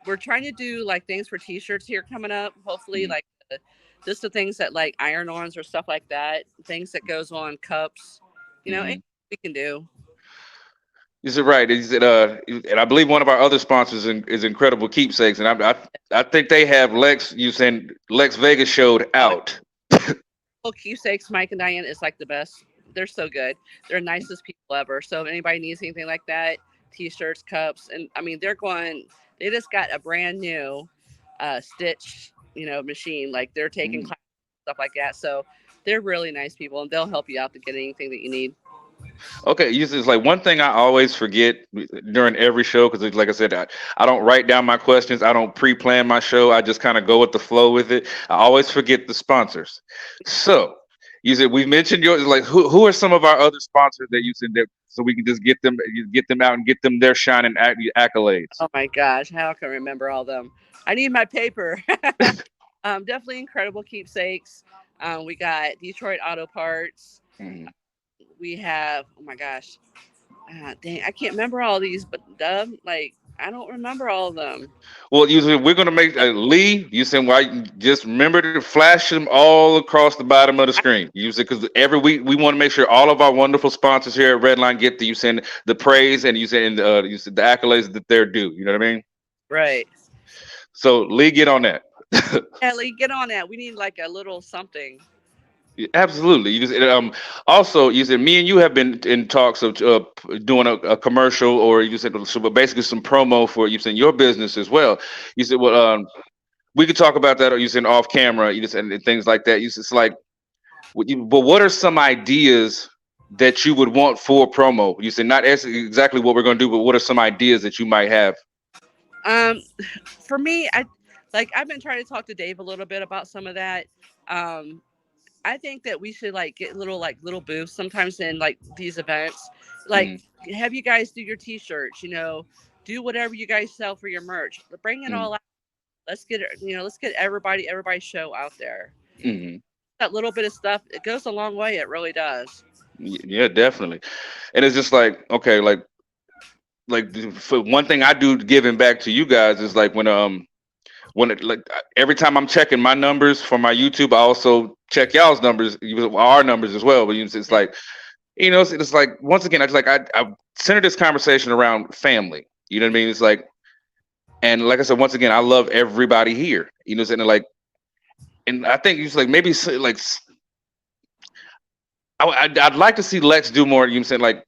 Speaker 3: We're trying to do like things for T-shirts here coming up. Hopefully,
Speaker 2: Mm,
Speaker 3: like just the things that like iron-ons or stuff like that. Things that goes on cups.
Speaker 2: mhm.
Speaker 3: Anything we can do.
Speaker 2: Is it right? Is it and I believe one of our other sponsors is Incredible Keepsakes, and I think they have Lex. You saying Lex Vegas showed
Speaker 3: Oh,
Speaker 2: out.
Speaker 3: well, keepsakes, Mike and Diane is like the best. They're so good. They're the nicest people ever. So if anybody needs anything like that, T-shirts, cups, and I mean they're going. They just got a brand new stitch, machine. Like they're taking
Speaker 2: Mm.
Speaker 3: classes, stuff like that. So they're really nice people, and they'll help you out to get anything that you need.
Speaker 2: Okay, it's like one thing I always forget during every show because, like I said, I don't write down my questions. I don't pre-plan my show. I just kind of go with the flow with it. I always forget the sponsors. So you said we mentioned yours. Like who are some of our other sponsors that you said that so we can just get them out and get them their shining accolades.
Speaker 3: Oh my gosh, how can I remember all of them? I need my paper. Definitely Incredible Keepsakes. We got Detroit Auto Parts.
Speaker 2: Mhm.
Speaker 3: We have, oh my gosh, dang, I can't remember all these, but like I don't remember all of them.
Speaker 2: Well, usually we're gonna make Lee. You said why? Just remember to flash them all across the bottom of the screen. Use it because every week we want to make sure all of our wonderful sponsors here at Redline get the the praise and you said the accolades that they're due. You know what I mean?
Speaker 3: Right.
Speaker 2: So Lee, get on that.
Speaker 3: Ellie, get on that. We need like a little something.
Speaker 2: Yeah, absolutely. You just also you said me and you have been in talks of doing a commercial or you said so, but basically some promo for you said your business as well. You said well we could talk about that or you said off camera. You just and things like that. You said it's like but what are some ideas that you would want for promo? You said not exactly what we're going to do, but what are some ideas that you might have?
Speaker 3: Um, for me, I've been trying to talk to Dave a little bit about some of that. Um, I think that we should like get little booths sometimes in like these events. Like
Speaker 2: Mm,
Speaker 3: have you guys do your t-shirts, do whatever you guys sell for your merch. Bring it
Speaker 2: mm,
Speaker 3: all out. Let's get it, let's get everybody's show out there.
Speaker 2: mm.
Speaker 3: That little bit of stuff, it goes a long way. It really does.
Speaker 2: Yeah, definitely. And it's just like okay, for one thing I do giving back to you guys is like when every time I'm checking my numbers for my YouTube, I also check y'all's numbers, our numbers as well. But it's
Speaker 3: Yeah.
Speaker 2: like it's like once again, I center this conversation around family. You know what I mean? It's like and like I said, once again, I love everybody here. You know, what I'm saying like and I think it's like maybe like I'd like to see Lex do more. You know, what I'm saying like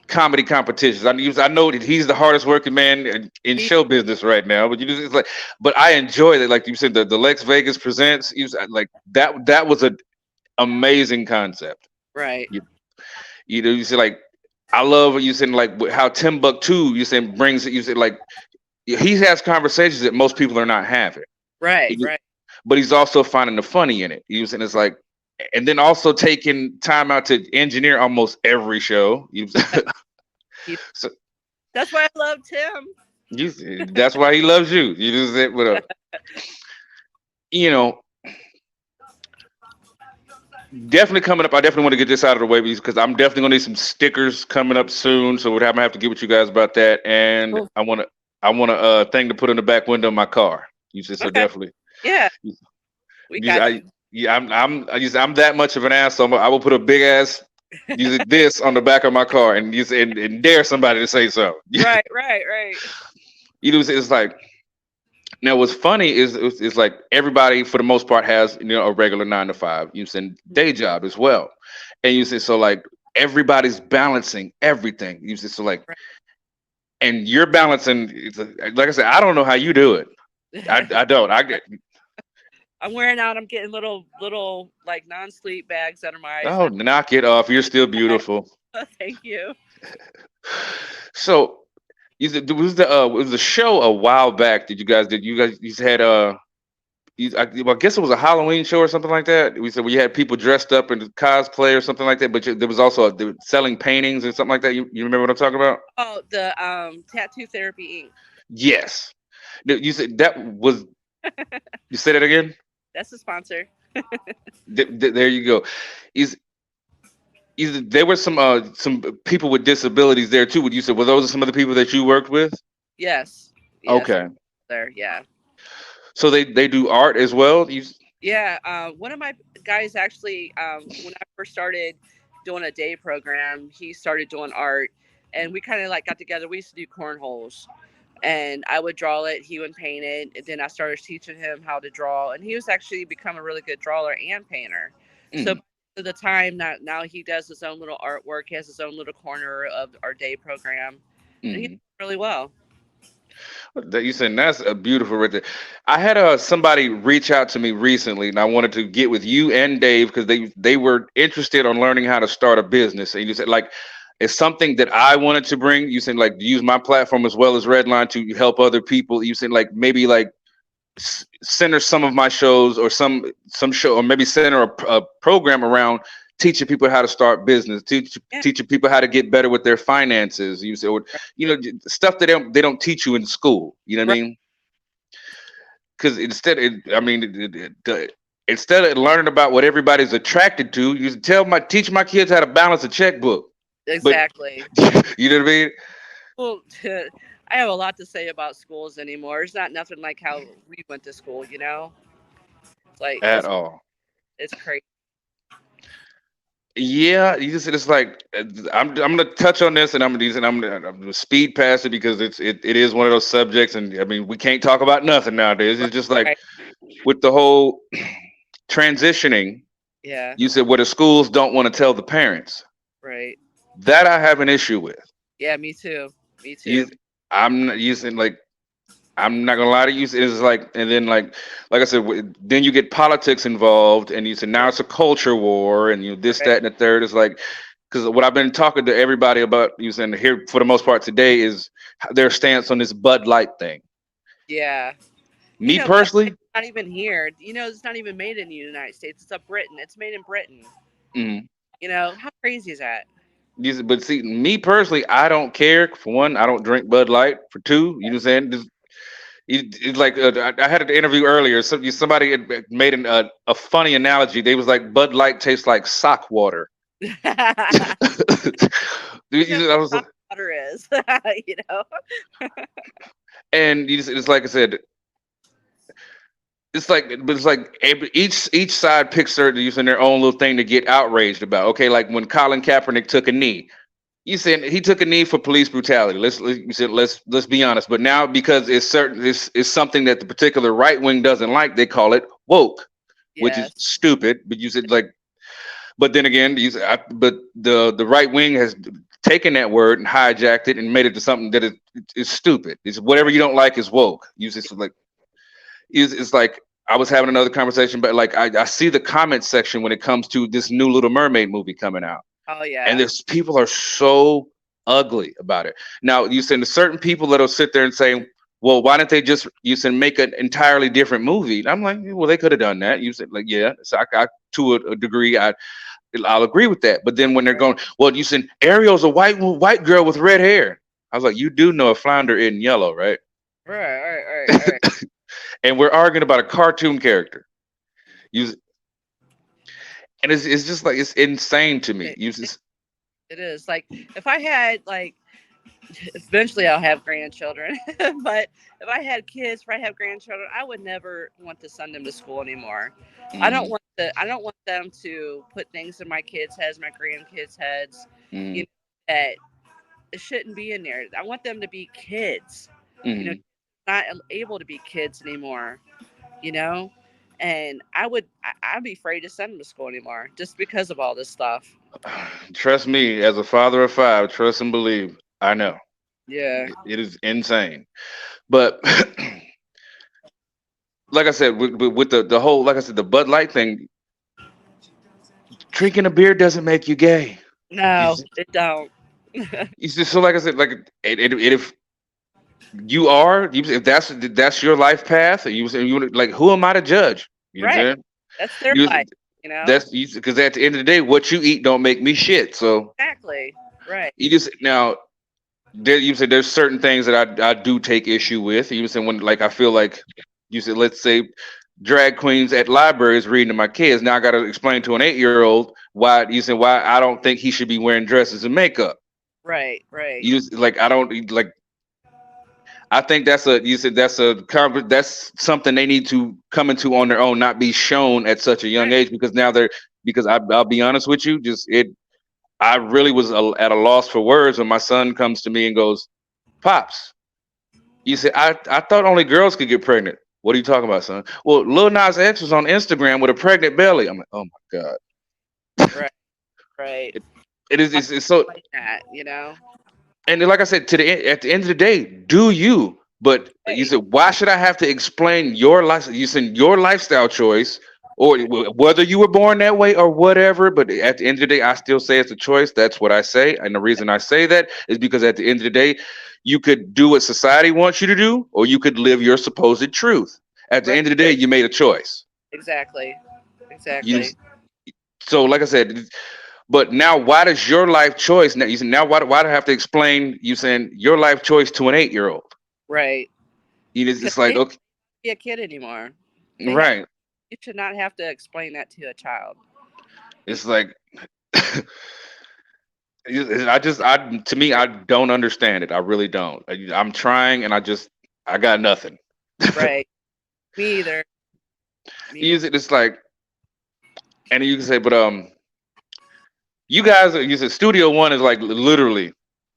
Speaker 2: comedy competitions. I know that he's the hardest working man in
Speaker 3: He-
Speaker 2: show business right now, but it's like, but I enjoy that. Like you said, the Lex Vegas presents. Like that. That was an amazing concept.
Speaker 3: right.
Speaker 2: You, you said like I love what you said like how Timbuktu you said brings it. You said like he has conversations that most people are not having.
Speaker 3: Right.
Speaker 2: He-
Speaker 3: Right.
Speaker 2: but he's also finding the funny in it. You said it's like. And then also taking time out to engineer almost every show. So
Speaker 3: That's why I love Tim.
Speaker 2: that's why he loves you. You just said with a, you know, definitely coming up. I definitely want to get this out of the way because I'm definitely gonna need some stickers coming up soon. So I'm gonna have to get with you guys about that. And
Speaker 3: Cool.
Speaker 2: I want a thing to put in the back window of my car. You just so
Speaker 3: Okay.
Speaker 2: definitely.
Speaker 3: Yeah. We got you.
Speaker 2: I'm that much of an asshole. I will put a big ass this on the back of my car and dare somebody to say so.
Speaker 3: Right. Right. Right.
Speaker 2: It's like now what's funny is like everybody for the most part has a regular 9 to 5 day job as well, and you say so like everybody's balancing everything. You say so like,
Speaker 3: Right.
Speaker 2: and you're balancing. Like I said, I don't know how you do it. I don't. I get.
Speaker 3: I'm wearing out. I'm getting little like non-sleep bags under my eyes.
Speaker 2: Oh, knock it off! You're still beautiful.
Speaker 3: Thank you.
Speaker 2: So, it was the show a while back that you guys did. You guys had I guess it was a Halloween show or something like that. We said we had people dressed up in cosplay or something like that, but there was also they were selling paintings or something like that. You remember what I'm talking about?
Speaker 3: Oh, the Tattoo Therapy Inc.
Speaker 2: Yes. No, you said that was. You said it again.
Speaker 3: That's the sponsor.
Speaker 2: There you go. Is there were some people with disabilities there too? What you said, were those some of the people that you worked with?
Speaker 3: Yes. Yes.
Speaker 2: Okay,
Speaker 3: There. Yeah.
Speaker 2: so they do art as well.
Speaker 3: Yeah. One of my guys actually, when I first started doing a day program, he started doing art, and we kind of like got together. We used to do cornholes, and I would draw it, he would paint it, and then I started teaching him how to draw, and he was actually become a really good drawer and painter. So
Speaker 2: Mm,
Speaker 3: by the time that now he does his own little artwork, he has his own little corner of our day program, and he does
Speaker 2: mm.
Speaker 3: really well.
Speaker 2: That you said that's a beautiful right there. I had somebody reach out to me recently, and I wanted to get with you and Dave because they were interested on learning how to start a business. And you said like it's something that I wanted to bring. You said like use my platform as well as Redline to help other people. You said like maybe like center some of my shows or some show or maybe center a program around teaching people how to start business,
Speaker 3: Yeah.
Speaker 2: teaching people how to get better with their finances. You say, or, stuff that they don't teach you in school. You know what I
Speaker 3: Right.
Speaker 2: mean? Because instead of learning about what everybody's attracted to, you teach my kids how to balance a checkbook. But
Speaker 3: Exactly.
Speaker 2: you know what I mean?
Speaker 3: Well, I have a lot to say about schools anymore. It's not nothing like how we went to school, It's like
Speaker 2: At all.
Speaker 3: it's crazy.
Speaker 2: Yeah, it's like I'm gonna touch on this, and I'm gonna speed past it because it is one of those subjects, and I mean we can't talk about nothing nowadays. It's just like
Speaker 3: Right.
Speaker 2: with the whole transitioning.
Speaker 3: Yeah.
Speaker 2: You said what the schools don't want to tell the parents.
Speaker 3: Right.
Speaker 2: That I have an issue with.
Speaker 3: Yeah. Me too. Me
Speaker 2: You,
Speaker 3: too.
Speaker 2: I'm not using like I'm not gonna lie to you. It's like, and then like I said, then you get politics involved, and you said now it's a culture war, and this,
Speaker 3: Right.
Speaker 2: that, and the third is like, because what I've been talking to everybody about, using here for the most part today is their stance on this Bud Light thing.
Speaker 3: Yeah.
Speaker 2: Me
Speaker 3: Bud
Speaker 2: personally,
Speaker 3: Light's not even here. It's not even made in the United States. It's a Britain. It's made in Britain.
Speaker 2: mm,
Speaker 3: How crazy is that?
Speaker 2: but see, me personally, I don't care. For one, I don't drink Bud Light. For two, you know what I'm saying? It's like I had an interview earlier. Somebody had made a funny analogy. They was like Bud Light tastes like sock water. I was,
Speaker 3: Hot water is, you know.
Speaker 2: and it's like I said, it's like each side picks using their own little thing to get outraged about. Okay, like when Colin Kaepernick took a knee. You said he took a knee for police brutality. Let's be honest. But now because it's something that the particular right wing doesn't like, they call it woke, which is
Speaker 3: Yes.
Speaker 2: stupid. But you said like, but then again, but the right wing has taken that word and hijacked it and made it to something that is stupid. It's whatever you don't like is woke. It's like I was having another conversation, but like I see the comment section when it comes to this new Little Mermaid movie coming out.
Speaker 3: Oh
Speaker 2: And
Speaker 3: yeah.
Speaker 2: there's people are so ugly about it. Now you said there's certain people that'll sit there and say, "Well, why didn't they just make an entirely different movie?" And I'm like, "Well, they could have done that." You said like, "Yeah." So to a degree, I'll agree with that. But then when they're going, "Well, you said Ariel's a white girl with red hair," I was like, "You do know a flounder isn't yellow, right?"
Speaker 3: Right.
Speaker 2: And we're arguing about a cartoon character. You and it's just like it's insane to me.
Speaker 3: It,
Speaker 2: You
Speaker 3: it,
Speaker 2: just
Speaker 3: it is like if I had like eventually I'll have grandchildren, but if I had kids, if I have grandchildren, I would never want to send them to school anymore.
Speaker 2: mm,
Speaker 3: I don't want them to put things in my kids' heads, my grandkids' heads, you
Speaker 2: mm,
Speaker 3: know, that it shouldn't be in there. I want them to be kids, you know,
Speaker 2: mm.
Speaker 3: not able to be kids anymore, you know. And I'd be afraid to send them to school anymore just because of all this stuff.
Speaker 2: Trust me, as a father of five, trust and believe. I know
Speaker 3: Yeah.
Speaker 2: it is insane, but like I said, with the whole, like I said, the Bud Light thing, drinking a beer doesn't make you gay. You
Speaker 3: No,
Speaker 2: s-
Speaker 3: it don't.
Speaker 2: you just so like I said, like if you are. If that's your life path, and you like, who am I to judge? You know what I'm
Speaker 3: Right.
Speaker 2: saying?
Speaker 3: That's their
Speaker 2: You,
Speaker 3: life, you know?
Speaker 2: that's because at the end of the day, what you eat don't make me shit. So
Speaker 3: Exactly. Right.
Speaker 2: you just now there. You said there's certain things that I do take issue with. You said when like I feel like you said, let's say drag queens at libraries reading to my kids. Now I got to explain to an 8-year-old why you said why I don't think he should be wearing dresses and makeup.
Speaker 3: Right. Right.
Speaker 2: You just like I don't like I think that's a you said that's something they need to come into on their own, not be shown at such a young
Speaker 3: Right.
Speaker 2: age because now they're because I'll be honest with you, just it I really was at a loss for words when my son comes to me and goes, "Pops, you said I thought only girls could get pregnant. What are you talking about, son? Well, Lil Nas X was on Instagram with a pregnant belly. I'm like, oh my god,
Speaker 3: Right. Right.
Speaker 2: it, it is
Speaker 3: Why
Speaker 2: it's so
Speaker 3: like that, you know?
Speaker 2: and like I said, at the end of the day, do you? But you
Speaker 3: Right.
Speaker 2: said, why should I have to explain your life? You said your lifestyle choice, or whether you were born that way or whatever. But at the end of the day, I still say it's a choice. That's what I say, and the reason I say that is because at the end of the day, you could do what society wants you to do, or you could live your supposed truth. At the
Speaker 3: Right.
Speaker 2: end of the day, you made a choice.
Speaker 3: Exactly.
Speaker 2: You
Speaker 3: Exactly.
Speaker 2: so, like I said, but now, why does your life choice now? You say now, why do I have to explain you saying your life choice to an 8-year-old?
Speaker 3: Right.
Speaker 2: You know,
Speaker 3: Because
Speaker 2: it's like
Speaker 3: they don't
Speaker 2: okay,
Speaker 3: be a kid anymore. They have
Speaker 2: right.
Speaker 3: you should not have to explain that to a child.
Speaker 2: It's like I to me, I don't understand it. I really don't. I'm trying, and I got nothing.
Speaker 3: Right. Me either. Me either.
Speaker 2: Use it. It's like, and you can say, but you guys, you said Studio One is like literally.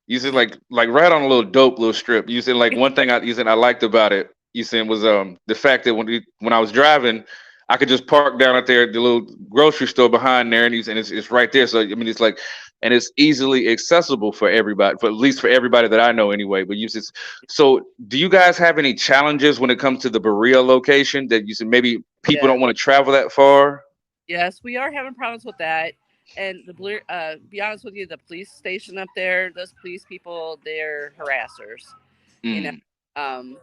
Speaker 2: You said like right on a little dope little strip. You said like one thing you said I liked about it. You said was the fact that when I was driving, I could just park down at there at the little grocery store behind there, and it's right there. So I mean, it's like, and it's easily accessible for everybody, for at least for everybody that I know anyway. But you just so do you guys have any challenges when it comes to the Berea location that you said maybe people
Speaker 3: Yeah.
Speaker 2: don't want to travel that far?
Speaker 3: Yes, we are having problems with that. And be honest with you, the police station up there, those police people, they're harassers. You know,
Speaker 2: Mm,
Speaker 3: um,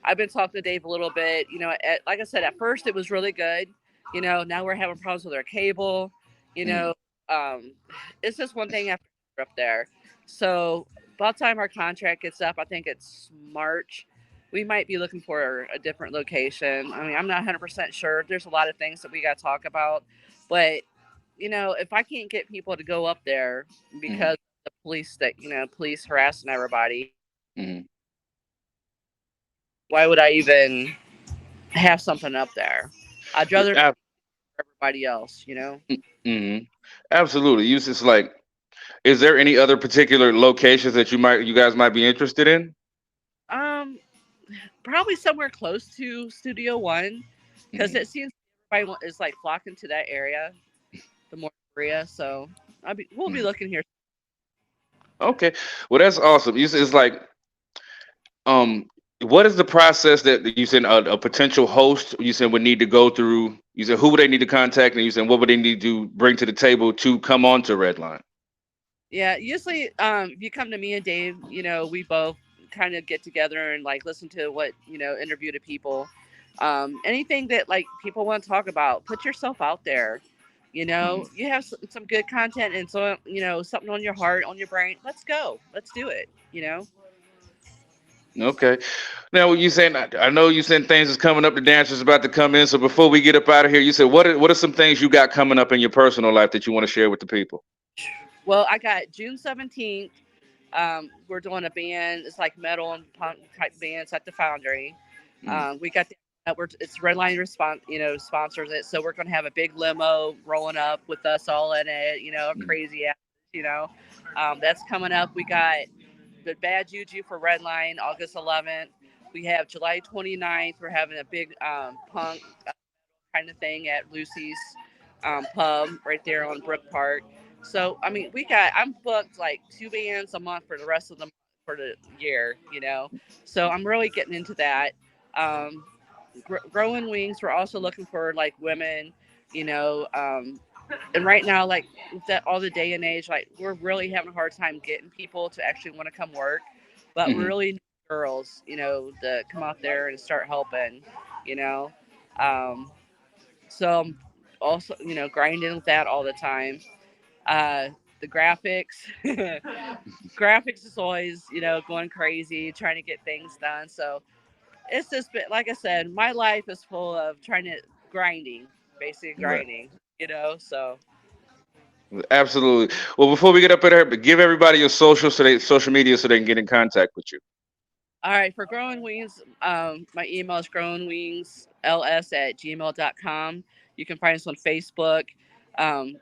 Speaker 3: I've been talking to Dave a little bit. You know, like I said, at first it was really good. You know, now we're having problems with our cable. You
Speaker 2: mm,
Speaker 3: know, um, it's just one thing after up there. So by the time our contract gets up, I think it's March. We might be looking for a different location. I mean, I'm not 100% sure. There's a lot of things that we got to talk about, but you know, if I can't get people to go up there
Speaker 2: mm,
Speaker 3: because the police that police harassing everybody,
Speaker 2: mm.
Speaker 3: why would I even have something up there? I'd rather everybody else, you know.
Speaker 2: Mm-hmm. Absolutely. Use this like, is there any other particular locations that you guys might be interested in?
Speaker 3: Um, Probably somewhere close to Studio One, because
Speaker 2: Mhm.
Speaker 3: it seems everybody is like flocking to that area, the more area. So we'll be
Speaker 2: Mhm.
Speaker 3: looking here.
Speaker 2: Okay. Well, that's awesome. You said it's like, um, what is the process that you said a potential host you said would need to go through? You said who would they need to contact, and you said what would they need to bring to the table to come on to Redline?
Speaker 3: Yeah, usually, if you come to me and Dave, you know, we both kind of get together and like listen to what interview to people. Anything that like people want to talk about, put yourself out there. You know,
Speaker 2: Mhm.
Speaker 3: you have some good content and so something on your heart, on your brain. Let's go. Let's do it. You know.
Speaker 2: Okay. Now you saying I know you saying things is coming up. The dancers about to come in. So before we get up out of here, you said what are some things you got coming up in your personal life that you want to share with the people?
Speaker 3: Well, I got June 17th. We're doing a band. It's like metal and punk type bands at the Foundry.
Speaker 2: Mm,
Speaker 3: We got it's Redline sponsors it, so we're going to have a big limo rolling up with us all in it. You know, a
Speaker 2: mm,
Speaker 3: crazy ass. You know, that's coming up. We got the Bad Juju for Redline August 11th. We have July 29th. We're having a big punk kind of thing at Lucy's pub right there on Brook Park. So I mean, I'm booked like 2 bands a month for the rest of the for the year, you know. So I'm really getting into that. Um, Growing Wings, we're also looking for like women, you know. And right now, like with that all the day and age, like we're really having a hard time getting people to actually want to come work. But we
Speaker 2: mhm.
Speaker 3: really need girls, to come out there and start helping, you know. Um, so I'm also, grinding with that all the time. The graphics, graphics is always, going crazy, trying to get things done. So it's just been, like I said, my life is full of trying to grinding, basically
Speaker 2: Right.
Speaker 3: grinding, so.
Speaker 2: Absolutely. Well, before we get up in here, but give everybody your social media so they can get in contact with you.
Speaker 3: All right, for Growing Wings, my email is growingwingsls@gmail.com. You can find us on Facebook. Um,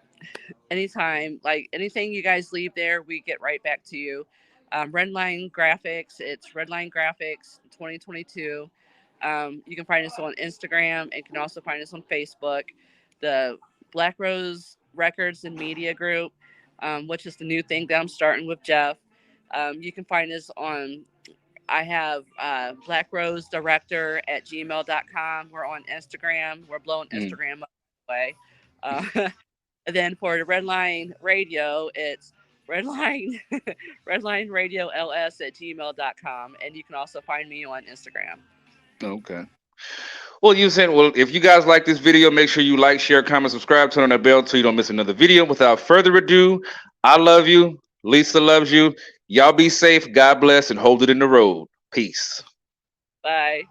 Speaker 3: anytime, like anything you guys leave there, we get right back to you. Redline Graphics, it's Redline Graphics 2022. You can find us on Instagram and can also find us on Facebook. The Black Rose Records and Media Group, which is the new thing that I'm starting with Jeff. You can find us on, I have Black Rose Director at gmail.com. We're on Instagram. We're blowing
Speaker 2: Mm.
Speaker 3: Instagram up way. And then for the Redline Radio, it's Redline Redline Radio LS at gmail.com. And you can also find me on Instagram.
Speaker 2: Okay. Well, if you guys like this video, make sure you like, share, comment, subscribe, turn on that bell so you don't miss another video. Without further ado, I love you. Lisa loves you. Y'all be safe. God bless and hold it in the road. Peace.
Speaker 3: Bye.